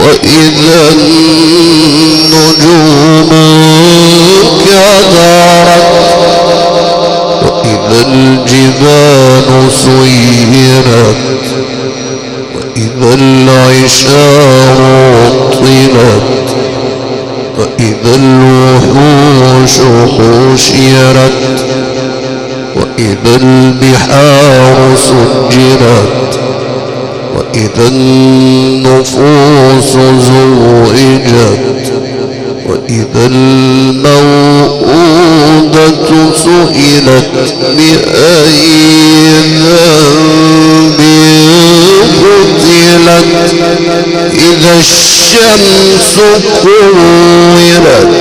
وإذا النجوم كدرت وإذا الجبال سيرت وإذا العشار عطلت وإذا الوحوش حشرت وإذا البحار سجرت وإذا النفوس زوجت وإذا الموءودة سئلت بأي ذنب قتلت إذا الشمس كورت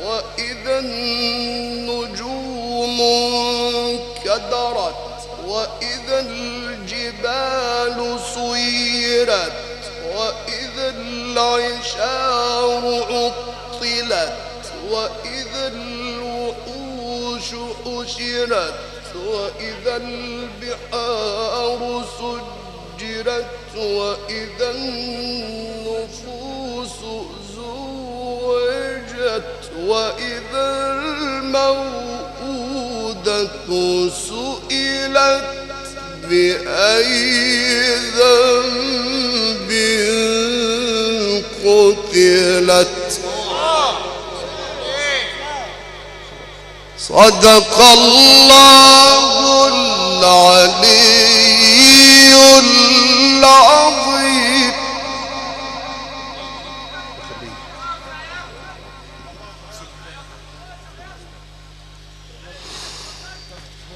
وإذا النجوم كدرت وإذا الجبال سيرت وإذا العشار عطلت وإذا الوحوش حشرت وإذا البحار سجرت وإذا النفوس زوجت وإذا الموءودة سئلت بأي ذنب قتلت. صدق الله العلي العظيم.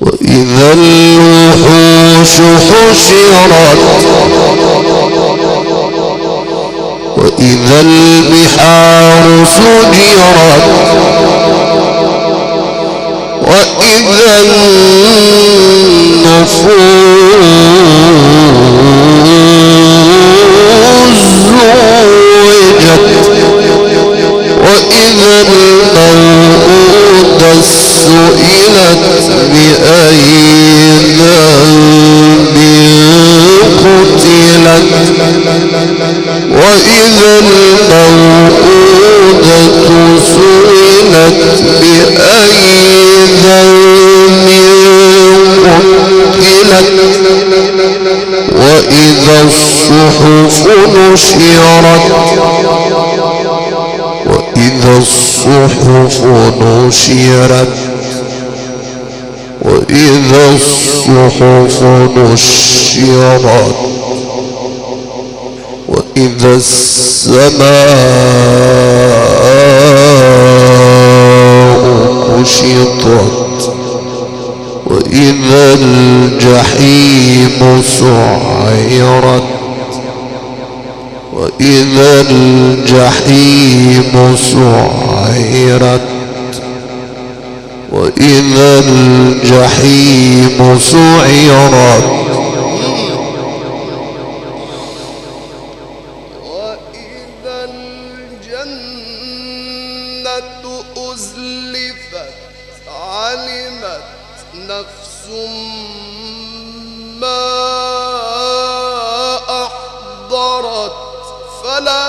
وإذا الوحوش حشرت وإذا البحار سجرت وإذا النفوس زوجت وإذا الموءودة سئلت بأي ذنب قتلت وإذا الموءودة سئلت بأي ذنب قتلت وإذا الصحف نشرت وإذا الصحف نشرت وإذا الصحف نشرت وإذا السماء كشطت وإذا الجحيم سعرت وإذا الجحيم سعرت وإذا الجحيم سعرت وإذا الجنة أزلفت علمت نفس ما أحضرت فلا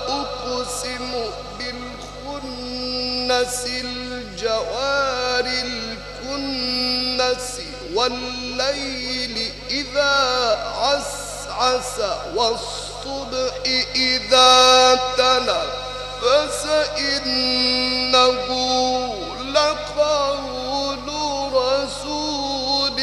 أقسم بالخنس الجوار الكنس والليل إذا عسعس والصبح إذا تنفس إنه لقول رسول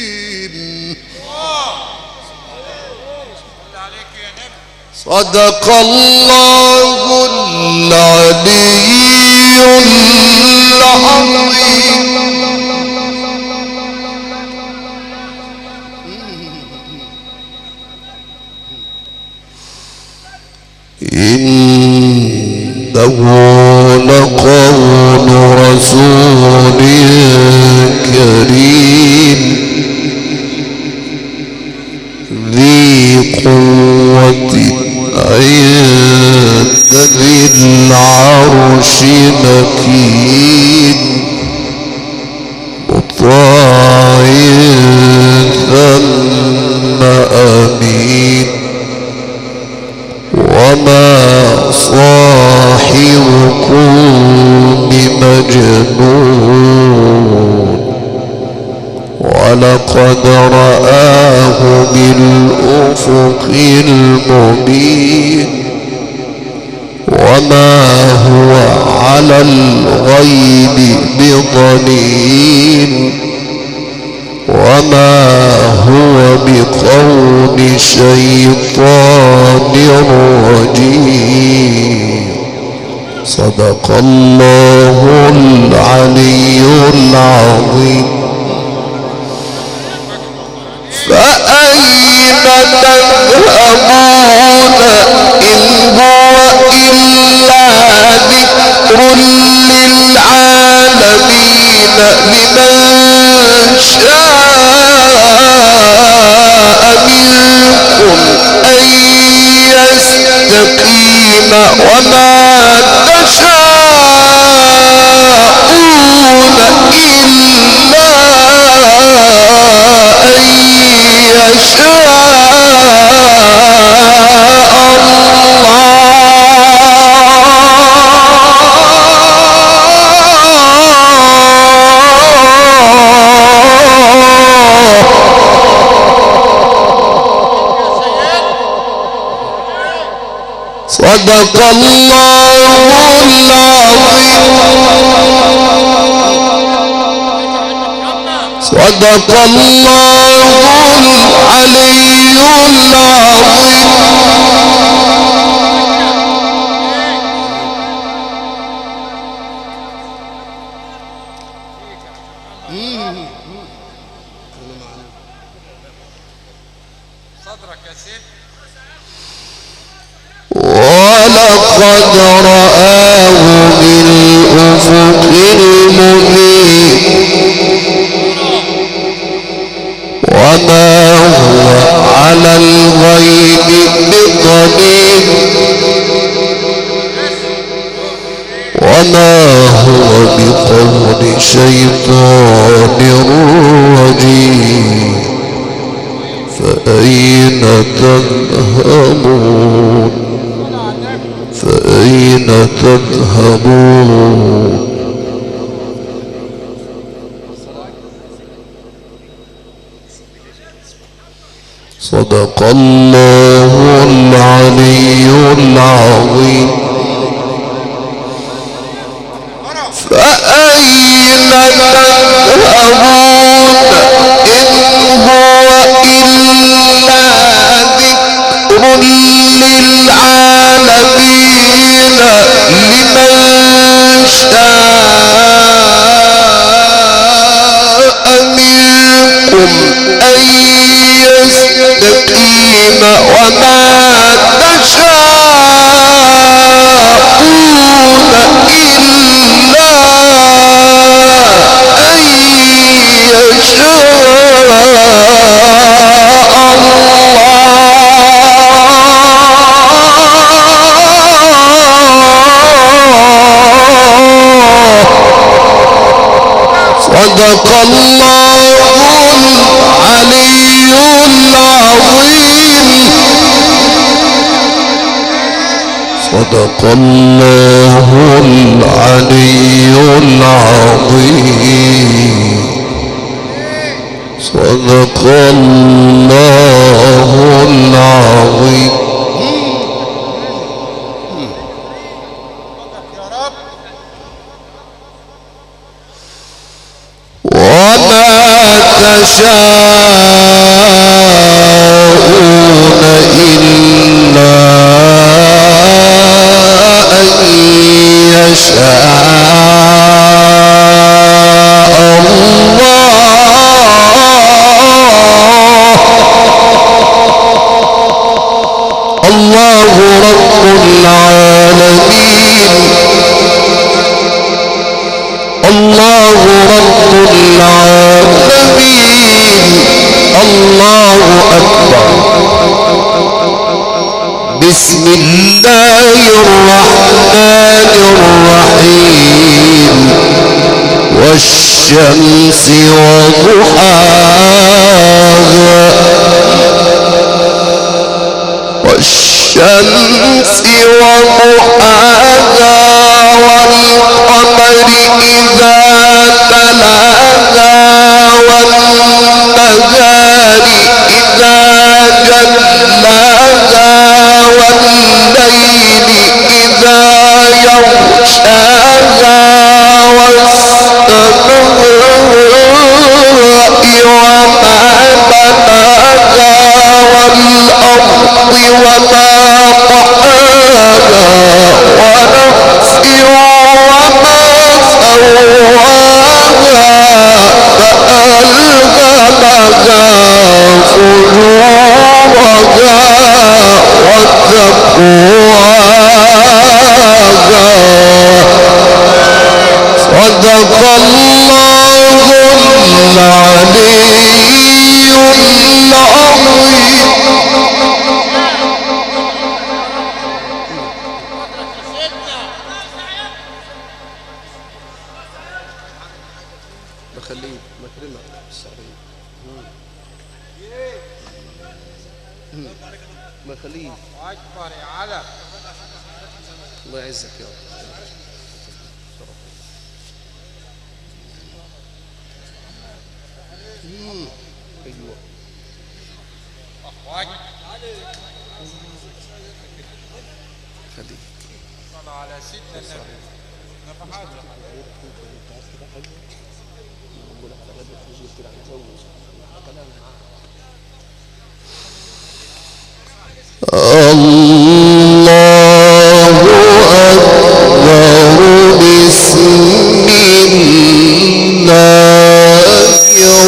كريم. صدق الله العلي العظيم. إنه لقول رسول كريم ذي قوة عند ذي العرش مكين مطاع ثم أمين وما صاحبكم بمجنون ولقد رآه بالأفق المبين وما هو على الغيب بضنين وما هو بقول شيطان رجيم صدق الله العلي العظيم فأين تذهبون إن هو إلا ذكر للعالمين لمن شاء منكم أن يستقيم وما تشاءون إلا أن يشاء صدق الله العظيم صدق الله العلي العظيم صدرك يا سيد ولقد رآه بالأفق المبين وما هو على الغيب بضنين وما هو بقول شيطان رجيم فأين تذهبون فأين تذهبون صدق الله العلي العظيم فأين تذهبون إن هو إلا ذكر للعالمين لمن شاء منكم أن يستقيم وما تشاءون إلا أن يشاء صدق الله العلي العظيم صدق الله العلي العظيم صدق الله العظيم وما تشاءون إلا أن يشاء أكبر. بسم الله الرحمن الرحيم. والشمس وضحاها والشمس وضحاها والقمر إذا تلاها والنهار إذا جلاها والليل إذا يغشاها والسماء وما بناها والأرض وما طحاها ونفس وما سواها فألهمها فجورها وتقواها. صدق الله العلي العظيم. بخليه مكرمة الصعيد ما خليه أكبر يا علم. الله يعزك يا رب. ايوه أخوك خليه صلوا على سيدنا النبي. نفحات الله أكبر. بسم الله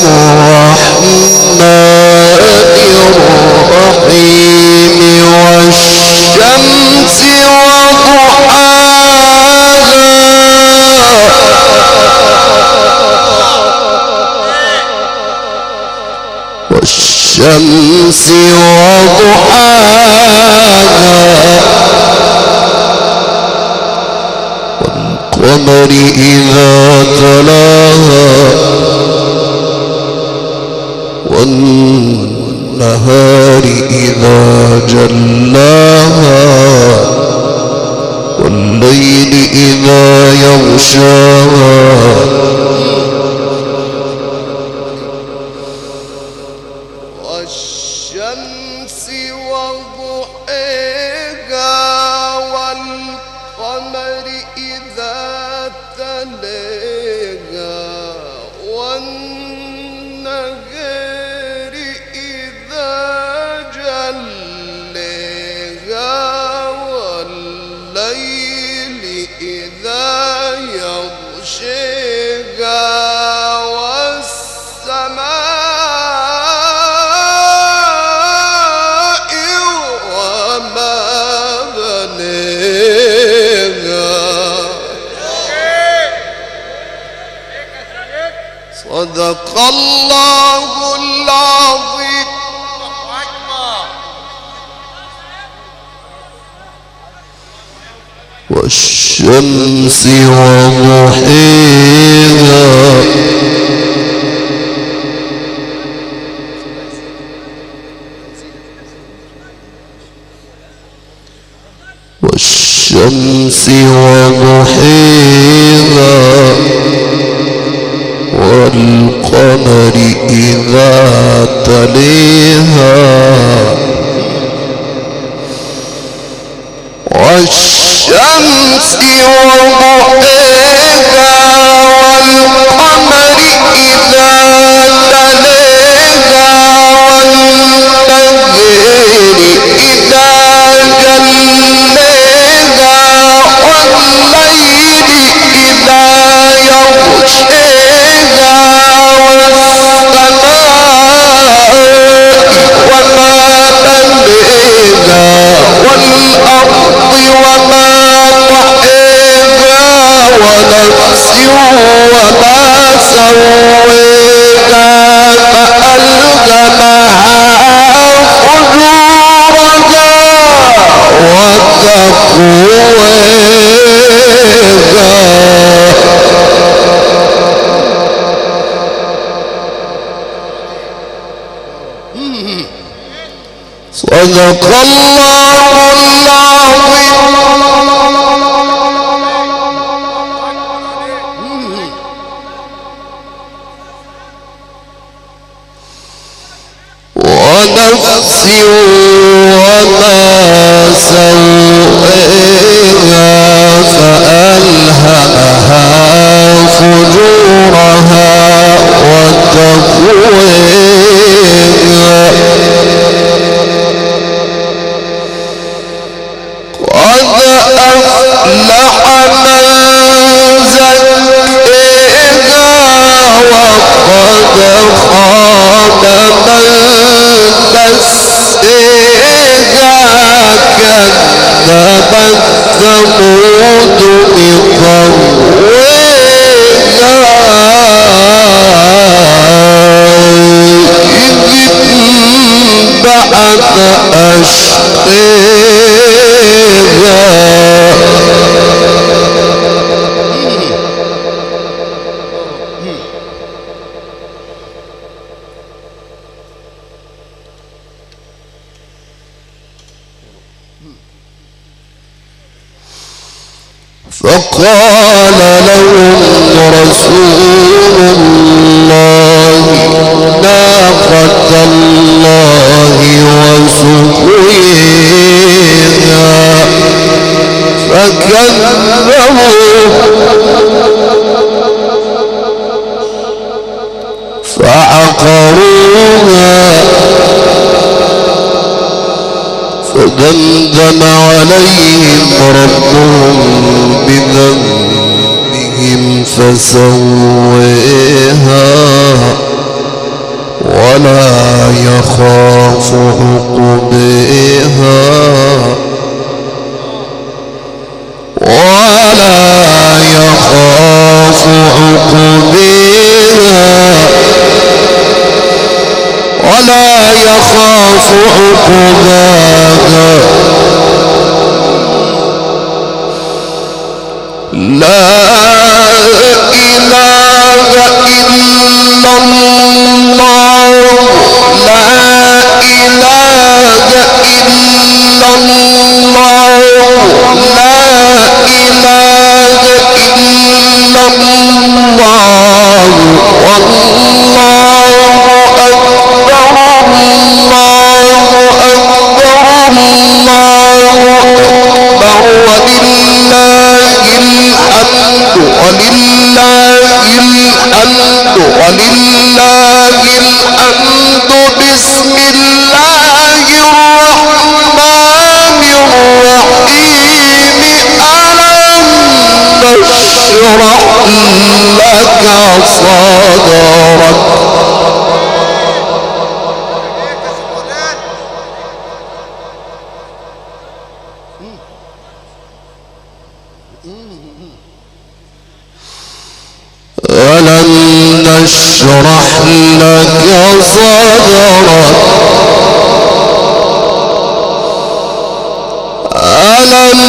الرحمن الرحيم. والشمس وضحاها والشمس وضحاها والقمر إذا تلاها والنهار إذا جلاها والليل إذا يغشاها والشمس وضحاها والقمر إذا تلاها والنهار إذا جلاها والليل إذا يغشاها والسماء وما بناها. صدق الله العظيم. أكبر. والشمس وضحاها والشمس وضحاها والقمر إذا تلاها والشمس وضحاها والقمر إذا تلاها والنهار إذا جلاها والليل إذا يغشاها والسماء وما بناها والأرض وما طحاها ونفس وما سواها صدق الله العظيم. ونفس وما سوئها فألهمها فجورها وتقواها قد أفلح من زكاها وقد خاب من دساها كذبت ثمود بطغواها إذ انبعث أشقاها فقال لهم رسول الله ناقة الله وسقياها فكذبوه فعقروها فدمدم عليهم ربهم بذنبهم فسواها ولا يخاف عقباها لا إله إلا الله لا إله إلا الله لا إله إلا الله والله أكبر الله أكبر الله أكبر ولله الحمد بسم الله الرحمن الرحيم ألم نشرح لك صدرك ألم نشرح لك صدرك ألم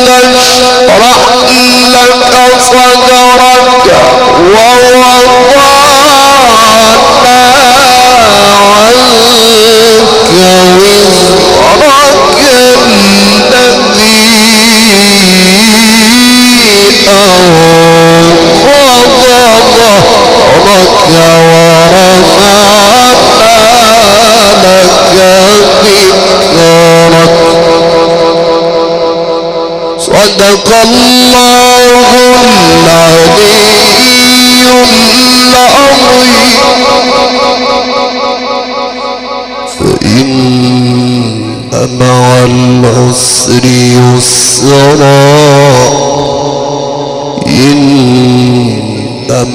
نشرح لك صدرك ووضعنا عنك وزرك الذي أنقض ظهرك ورفعنا لك ذكرك صدق الله العلي العظيم فإن مع العسر يسرا إن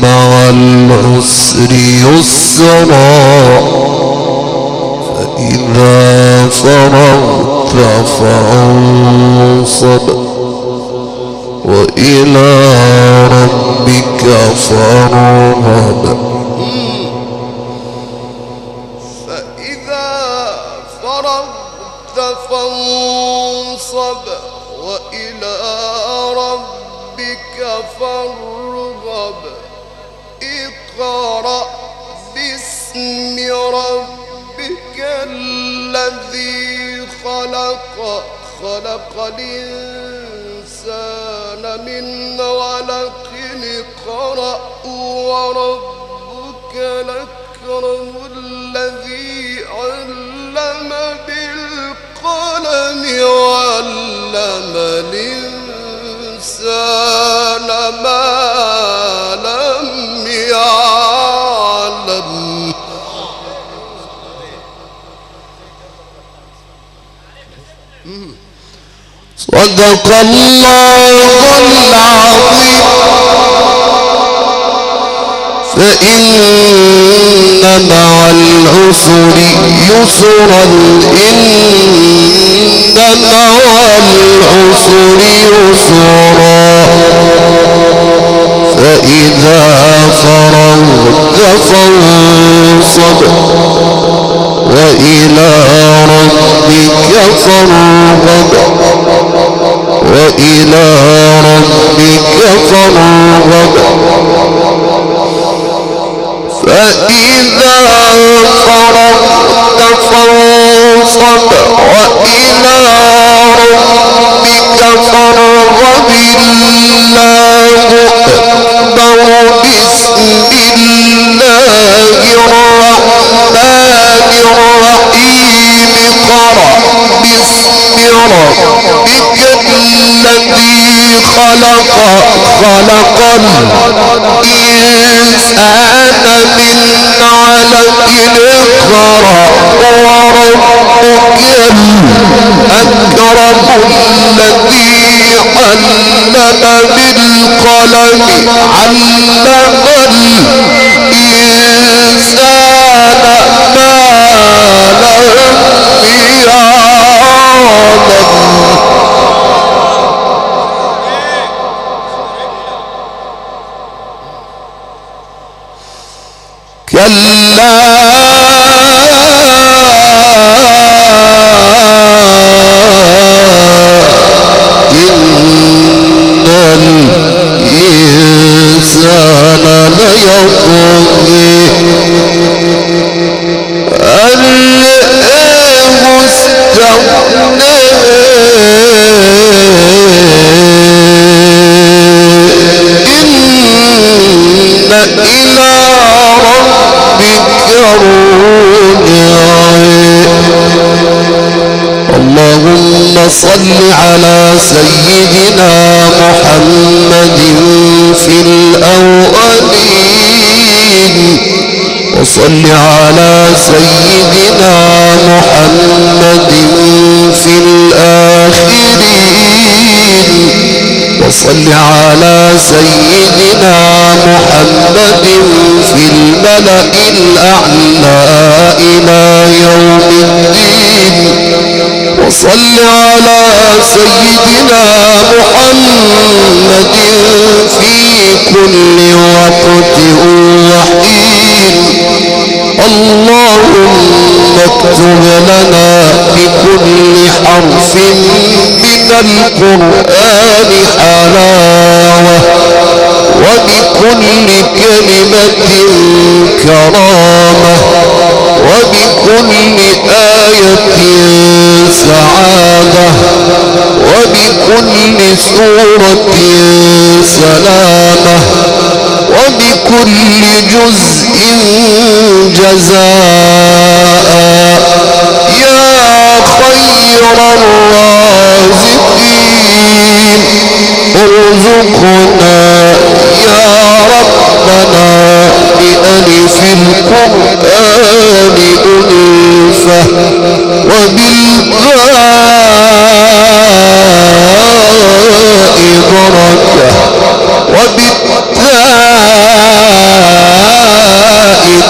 مع العسر يسرا فإذا فرغت فانصب وإلى ربك فارغب فإذا فرغت فانصب وإلى ربك فارغب اقرأ باسم ربك الذي خلق الإنسان من علق اقرأ وربك الأكرم الذي علم بالقلم علم الإنسان ما لم يعلم. صدق الله العظيم. فإن مع العسر يسرا إن مع العسر يسرا فإذا فرغت فانصب وإلى ربك فارغب وإلى ربك فارغب فإذا فرغت فانصب وإلى ربك فارغب الله أكبر. بسم الله الرحمن الرحيم. قرأ باسم ربك الذي خلق الإنسان من علق اقرأ وربك الأكرم الذي علم بالقلم علم الإنسان ما لم يعلم. كلا إن الإنسان ليطغى أن رآه استغنى إن إلى ربك اللهم صل على سيدنا محمد في الأولين وصل على سيدنا محمد في الآخرين وصل على سيدنا محمد في الملأ الأعلى إلى يوم الدين وصل على سيدنا محمد في كل وقت وحين. اللهم اكتب لنا بكل حرف من القرآن حلاوة وبكل كلمة كرامة وبكل آية سعادة وبكل سورة سلامة وبكل جزء جزاء يا خير الرازقين. ارزقنا يا ربنا بألف القرآن ألفة وبالباء بركة وبالتاء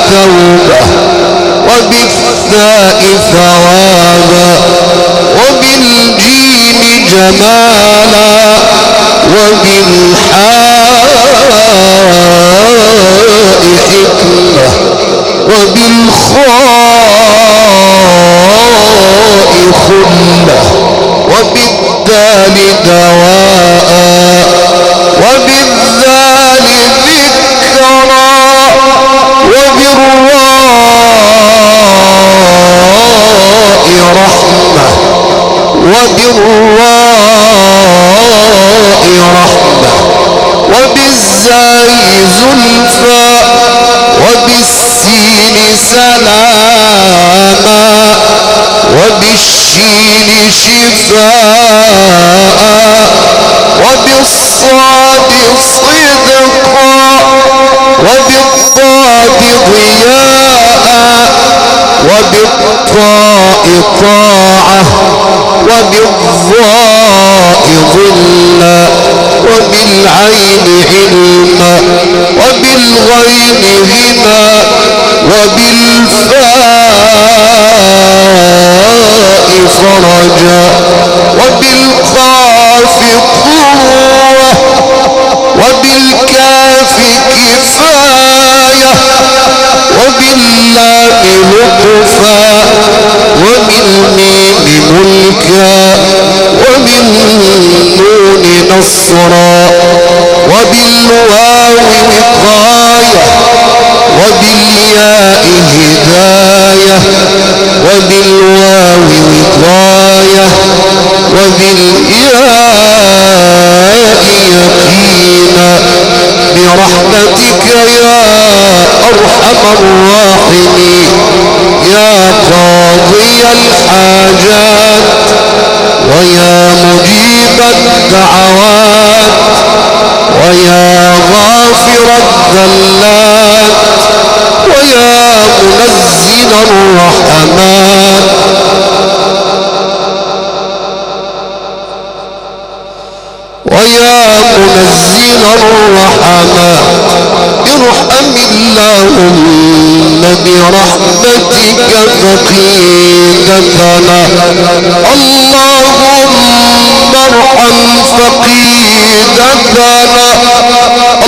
توبة وبالثاء ثوابا وبالجيم جمالا وبالحاء حكمة وبالراء رحمة وبالزاي زلفى وبالسين سلاما وبالشين شفاء وبالصاد صدقا وبالضاد ضياء وبالطاء طاعة وبالظاء ظلا وبالعين علما وبالغين غنى وبالفاء فرجا وبالقاف قوة وبالكاف كفاية وباللام لطفا وبالميم ملكا وبالنون نصرا وبالواو وقاية وبالياء هداية وبالواو وقاية وبالياء يقينا برحمتك يا أرحم الراحمين يا قاضي الحاجات ويا مجيب الدعوات ويا غافر الذلات ويا منزل الرحمات ويا منزل الرحمات ارحم اللهم برحمتك فقيدتنا اللهم ارحم فقيدتنا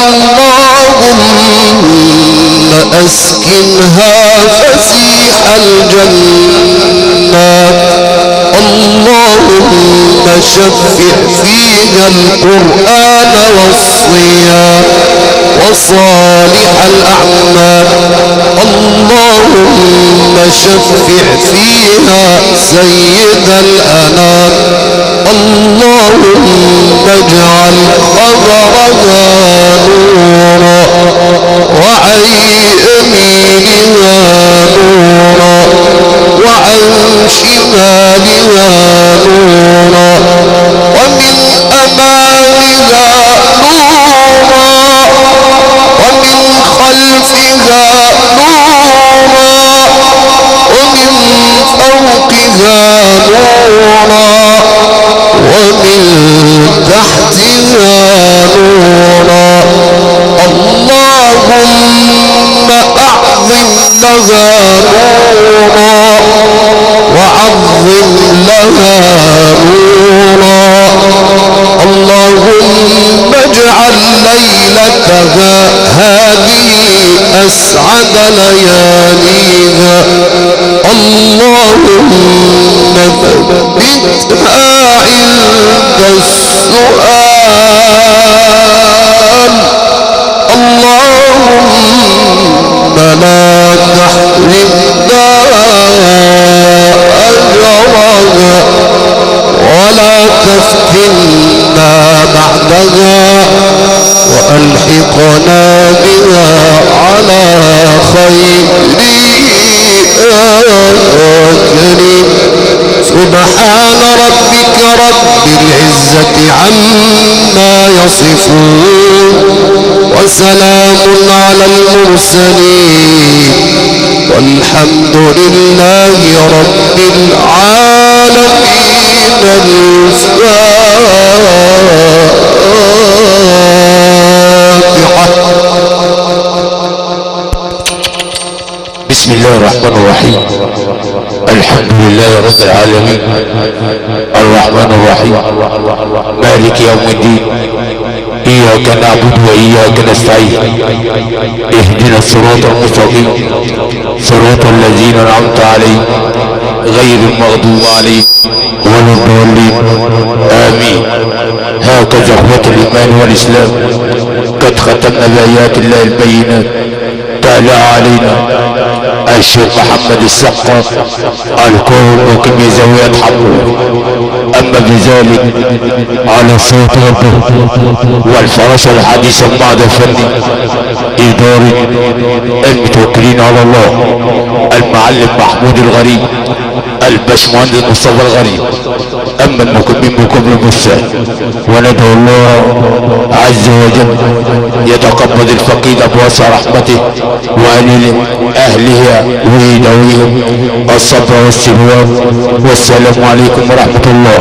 اللهم اسكنها فسيح الجنات اللهم شفع فيها القرآن والصيام وصالح الأعمال اللهم شفع فيها سيد الأنام اللهم اجعل خبرها نورا وعن يمينها نورا وعن شمالها نورا ومن أمامها نورا ومن خلفها نورا ومن فوقها نورا ومن تحتها نورا اللهم أعظم لها نورا وعظم لها نورا اللهم اجعل ليلتها هذه أسعد لياليها اللهم ثبتها عند السؤال اللهم لا تحرمنا أجرها ولا تفتنا بعدها وألحقنا بها على خير كريم سبحان ربك رب العزة عما يصفون وسلام على المرسلين والحمد لله رب العالمين الفاتحة. بسم الله الرحمن الرحيم الحمد لله رب العالمين الرحمن الرحيم مالك يوم الدين إياك نعبد وإياك نستعين اهدنا الصراط المستقيم صراط الذين أنعمت عليهم غير المغضوب عليهم ولا الضالين آمين. هكذا اخوة الإيمان والإسلام قد ختمنا بآيات الله البينات تعالى علينا الشيخ محمد السقا الكون وكم زاوية حقه. اما بذلك على صوت ربه والفراشة الحديثة بعد الفني ادارة المتوكلين على الله المعلم محمود الغريب الباشمهندس مصطفى الغريب. اما المقيمين بكبر المرسال وندعو الله عز وجل يتقبل الفقيد بواسع رحمته وأن اهلها ويداويهم الصبر والسلوان. والسلام عليكم ورحمة الله.